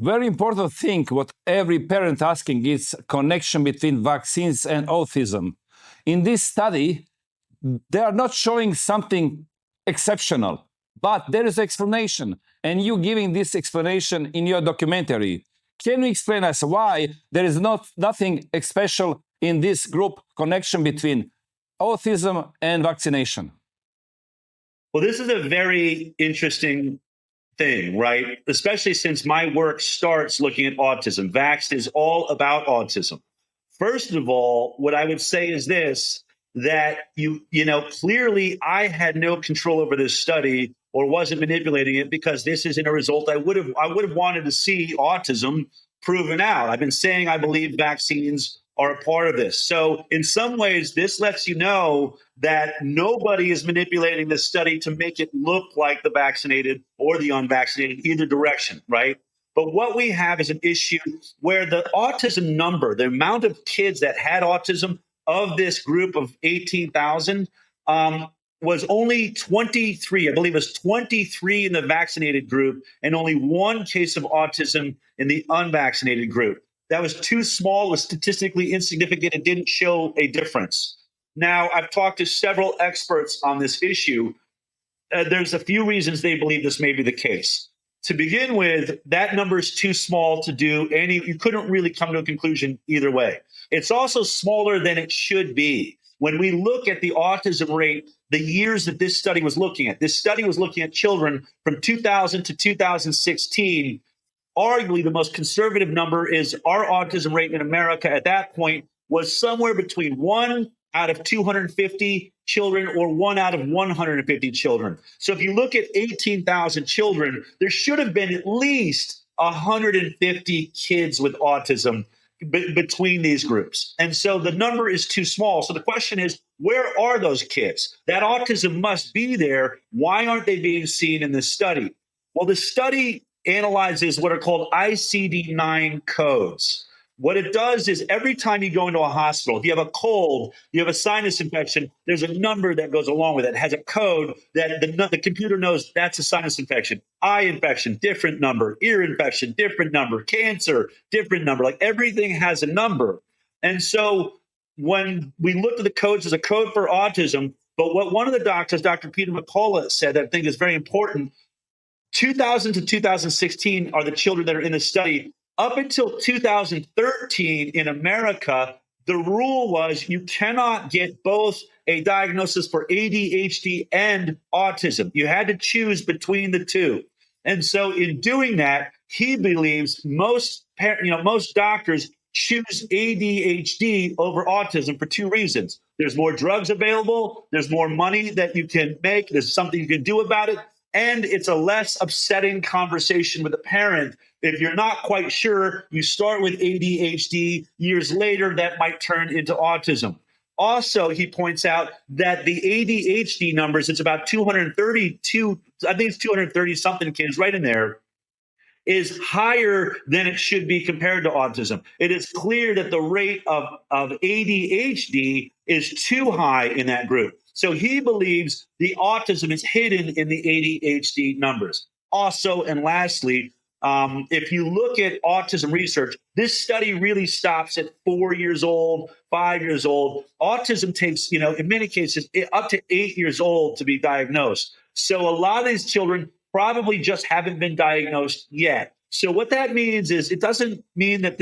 Very important thing, what every parent asking is connection between vaccines and autism. In this study, they are not showing something exceptional, but there is explanation, and you giving this explanation in your documentary. Can you explain us why there is nothing special in this group connection between autism and vaccination? Well, this is a very interesting thing, right? Especially since my work starts looking at autism. Vax is all about autism. First of all, what I would say is this, that clearly I had no control over this study or wasn't manipulating it, because this isn't a result I would have wanted to see autism proven out. I've been saying I believe vaccines are a part of this. So in some ways, this lets you know that nobody is manipulating this study to make it look like the vaccinated or the unvaccinated, either direction, right? But what we have is an issue where the autism number, the amount of kids that had autism of this group of 18,000, was only 23. I believe it was 23 in the vaccinated group and only one case of autism in the unvaccinated group. That was too small, was statistically insignificant, and didn't show a difference. Now, I've talked to several experts on this issue. There's a few reasons they believe this may be the case. To begin with, that number is too small to do you couldn't really come to a conclusion either way. It's also smaller than it should be. When we look at the autism rate, the years that this study was looking at children from 2000 to 2016. Arguably, the most conservative number is our autism rate in America at that point was somewhere between 1 out of 250 children or 1 out of 150 children. So if you look at 18,000 children, there should have been at least 150 kids with autism between these groups. And so the number is too small. So the question is, where are those kids? That autism must be there. Why aren't they being seen in this study? Well, the study analyzes what are called ICD-9 codes. What it does is every time you go into a hospital, if you have a cold, you have a sinus infection, there's a number that goes along with it. It has a code that the computer knows that's a sinus infection. Eye infection, different number. Ear infection, different number. Cancer, different number. Like everything has a number. And so when we looked at the codes, there's a code for autism. But what one of the doctors, Dr. Peter McCullough, said that I think is very important, 2000 to 2016 are the children that are in the study. Up until 2013 in America, the rule was you cannot get both a diagnosis for ADHD and autism. You had to choose between the two. And so in doing that, he believes most doctors choose ADHD over autism for two reasons. There's more drugs available. There's more money that you can make. There's something you can do about it. And it's a less upsetting conversation with a parent. If you're not quite sure, you start with ADHD. Years later, that might turn into autism. Also, he points out that the ADHD numbers, it's about 232, I think it's 230 something kids right in there, is higher than it should be compared to autism. It is clear that the rate of ADHD is too high in that group. So he believes the autism is hidden in the ADHD numbers. Also, and lastly, if you look at autism research, this study really stops at 4 years old, 5 years old. Autism takes, in many cases, up to 8 years old to be diagnosed. So a lot of these children probably just haven't been diagnosed yet. So what that means is it doesn't mean that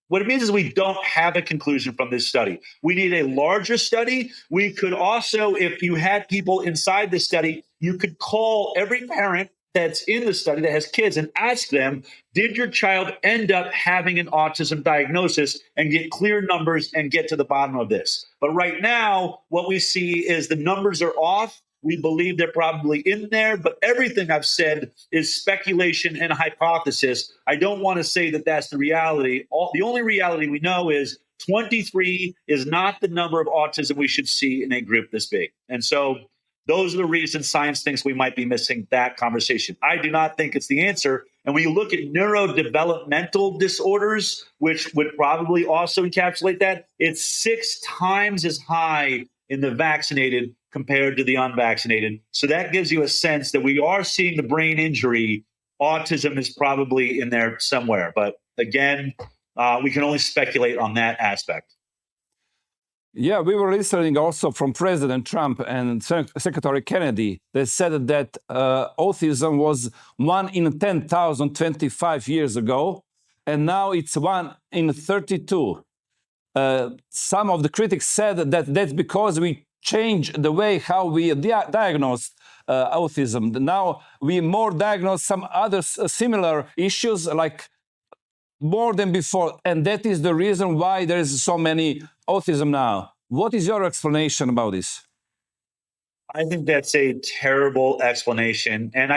what it means is we don't have a conclusion from this study. We need a larger study. We could also, if you had people inside the study, you could call every parent that's in the study that has kids and ask them, did your child end up having an autism diagnosis, and get clear numbers and get to the bottom of this. But right now, what we see is the numbers are off. We believe they're probably in there, but everything I've said is speculation and hypothesis. I don't want to say that that's the reality. The only reality we know is 23 is not the number of autism we should see in a group this big. And so those are the reasons science thinks we might be missing that conversation. I do not think it's the answer. And when you look at neurodevelopmental disorders, which would probably also encapsulate that, it's 6 times as high in the vaccinated compared to the unvaccinated. So that gives you a sense that we are seeing the brain injury autism is probably in there somewhere. But again, we can only speculate on that aspect. Yeah, we were listening also from President Trump and Secretary Kennedy. They said that autism was 1 in 10,000 25 years ago, and now it's 1 in 32. Some of the critics said that that's because we changed the way how we diagnose autism. Now we more diagnose some other similar issues like more than before, and that is the reason why there is so many autism now. What is your explanation about this? I think that's a terrible explanation. And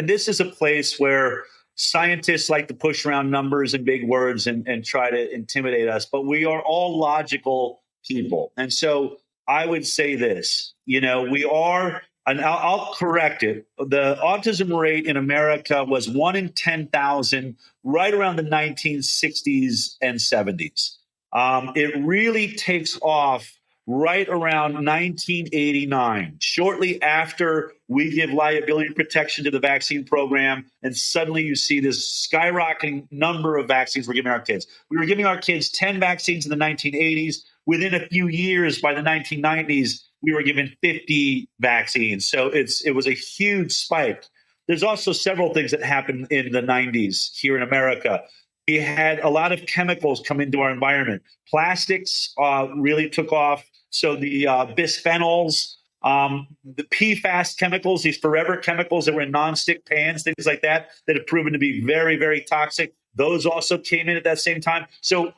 this is a place where scientists like to push around numbers and big words and try to intimidate us, but we are all logical people. And so I would say this, we are, and I'll correct it. The autism rate in America was 1 in 10,000 right around the 1960s and 70s. It really takes off right around 1989, shortly after we give liability protection to the vaccine program. And suddenly you see this skyrocketing number of vaccines we're giving our kids. We were giving our kids 10 vaccines in the 1980s. Within a few years, by the 1990s, we were given 50 vaccines. So it was a huge spike. There's also several things that happened in the 90s here in America. We had a lot of chemicals come into our environment. Plastics really took off. So the bisphenols, the PFAS chemicals, these forever chemicals that were in nonstick pans, things like that have proven to be very, very toxic. Those also came in at that same time. So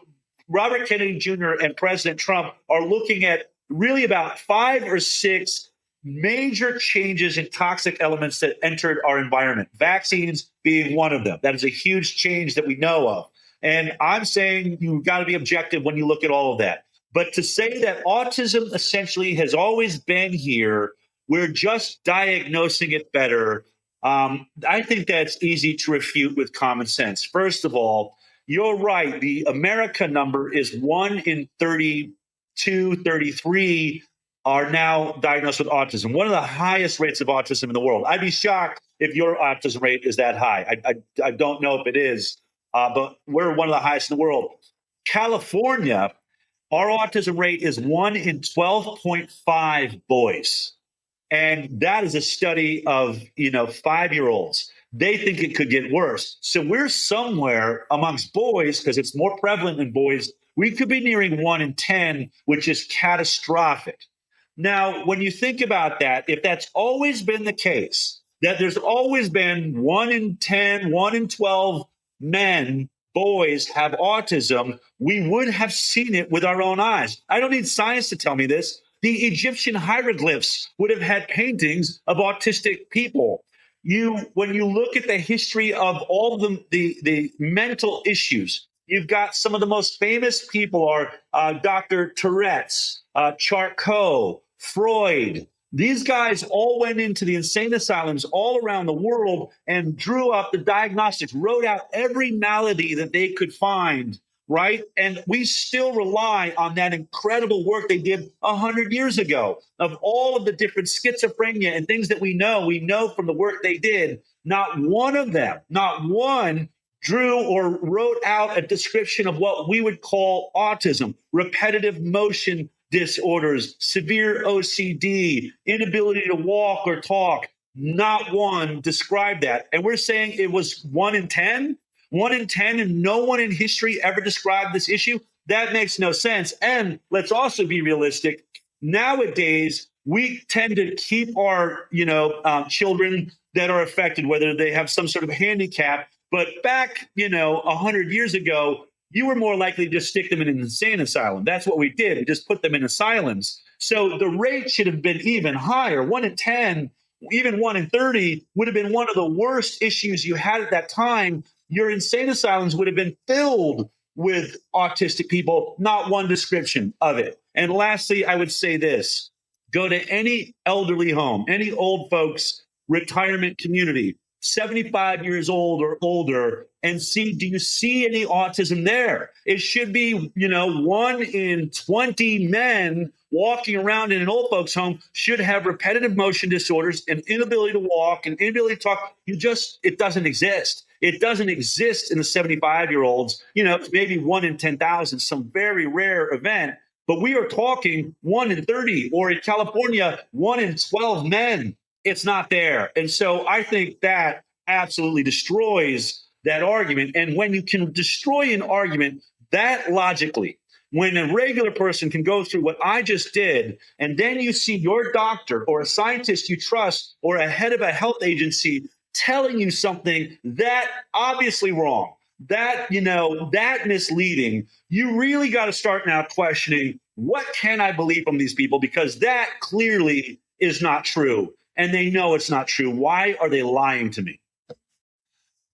Robert Kennedy Jr. and President Trump are looking at really about 5 or 6 major changes in toxic elements that entered our environment, vaccines being one of them. That is a huge change that we know of. And I'm saying you've got to be objective when you look at all of that. But to say that autism essentially has always been here, we're just diagnosing it better, I think that's easy to refute with common sense. First of all, you're right. The America number is 1 in 32, 33 are now diagnosed with autism, one of the highest rates of autism in the world. I'd be shocked if your autism rate is that high. I don't know if it is, but we're one of the highest in the world. California, our autism rate is 1 in 12.5 boys. And that is a study of, 5-year-olds. They think it could get worse. So we're somewhere amongst boys, because it's more prevalent in boys. We could be nearing 1 in 10, which is catastrophic. Now, when you think about that, if that's always been the case, that there's always been 1 in 10, 1 in 12 men, boys have autism, we would have seen it with our own eyes. I don't need science to tell me this. The Egyptian hieroglyphs would have had paintings of autistic people. When you look at the history of all the mental issues, you've got some of the most famous people are Dr. Tourette's, Charcot, Freud. These guys all went into the insane asylums all around the world and drew up the diagnostics, wrote out every malady that they could find, right? And we still rely on that incredible work they did 100 years ago of all of the different schizophrenia and things that we know from the work they did. Not one of them, not one drew or wrote out a description of what we would call autism, repetitive motion disorders, severe OCD, inability to walk or talk. Not one described that. And we're saying it was 1 in 10? 1 in 10, and no one in history ever described this issue? That makes no sense. And let's also be realistic. Nowadays, we tend to keep our, children that are affected, whether they have some sort of handicap. But back, 100 years ago, you were more likely to just stick them in an insane asylum. That's what we did. We just put them in asylums. So the rate should have been even higher. 1 in 10, even 1 in 30 would have been one of the worst issues you had at that time. Your insane asylums would have been filled with autistic people, not one description of it. And lastly, I would say this. Go to any elderly home, any old folks retirement community, 75 years old or older, and see, do you see any autism there? It should be, 1 in 20 men walking around in an old folks home should have repetitive motion disorders and inability to walk and inability to talk. It doesn't exist. It doesn't exist in the 75-year-olds. Maybe 1 in 10,000, some very rare event. But we are talking 1 in 30, or in California, 1 in 12 men. It's not there. And so I think that absolutely destroys that argument. And when you can destroy an argument that logically, when a regular person can go through what I just did, and then you see your doctor or a scientist you trust or a head of a health agency telling you something that obviously wrong, that misleading, you really got to start now questioning, what can I believe from these people? Because that clearly is not true. And they know it's not true. Why are they lying to me?